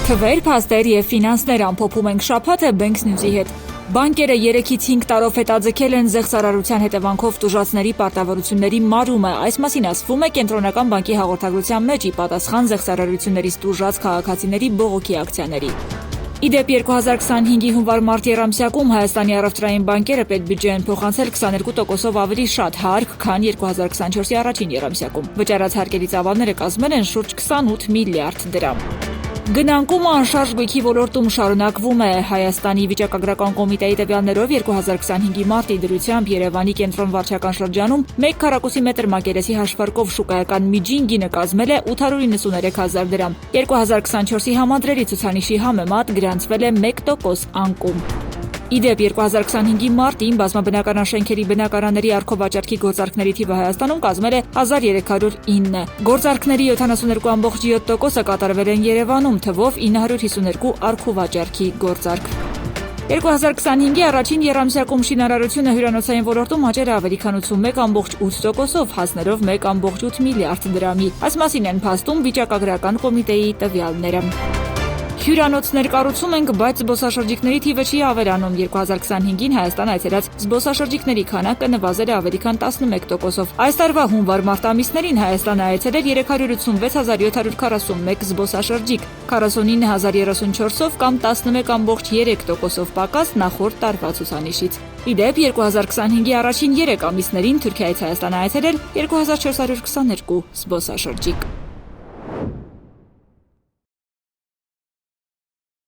Թվեր, փաստեր և ֆինանսներ ամփոփում ենք շաբաթը Banks News-ի հետ։ Բանկերը 3-ից 5 տարով հետաձգել են զեղծարարության հետևանքով տուժածների պարտավորությունների մարումը։ Այս մասին ասվում է Կենտրոնական բանկի հաղորդագրության մեջ՝ ի պատասխան զեղծարարություններից տուժած քաղաքացիների բողոքի ակցիաների։ Իդեպ 2025-ի հունվար-մարտ եռամսյակում Հայաստանի առևտրային բանկերը պետբյուջե են փոխանցել 22%-ով ավելի շատ հարկ, քան 2024-ի առաջին եռամսյակում։ Վճարած հարկերի ծավալները կազմել են շուրջ 28 միլիարդ դրամ։ Գնանկումը անշարժ գույքի ոլորտում շարունակվում է։ Հայաստանի վիճակագրական կոմիտեի տվյալներով 2025-ի մարտի դրությամբ Երևանի կենտրոն վարչական շրջանում 1 քառակուսի մետր մակերեսի հաշվարկով շուկայական միջին գինը կազմել է 893,000 դրամ։ 2024-ի համադրելի ցուցանիշի համեմատ գրանցվել է 1% անկում։ Իդեպ 2025-ի մարտին բազմաբնակարան շենքերի բնակարանների առքովաճառքի գործարքների թիվը Հայաստանում կազմել է 1309։ Գործարքների 72,7%-ը կատարվել են Երևանում, թվով 952 առքովաճառքի գործարք։ 2025-ի առաջին եռամսյակում շինարարությունը հյուրանոցային ոլորտում աճել է ավելի քան 81,8%-ով, հասնելով 1,8 միլիարդ դրամի։ Այս մասին են փաստում վիճակագրական կոմիտեի տվյալները։ Հյուրանոցներ կառուցում ենք, բայց զբոսաշրջիկների թիվը չի ավելանում։ 2025-ին Հայաստան այցելած զբոսաշրջիկների քանակը նվազել է ավելի քան 11%-ով։ Այս տարվա հունվար-մարտ ամիսներին Հայաստան է այցելել 386,741 զբոսաշրջիկ, 49,034-ով կամ 11,3%-ով պակաս նախորդ տարվա ցուցանիշից։ Իդեպ 2025-ի առաջին 3 ամիսներին Թուրքիայից Հայաստան է այցելել 2422 զբոսաշրջիկ։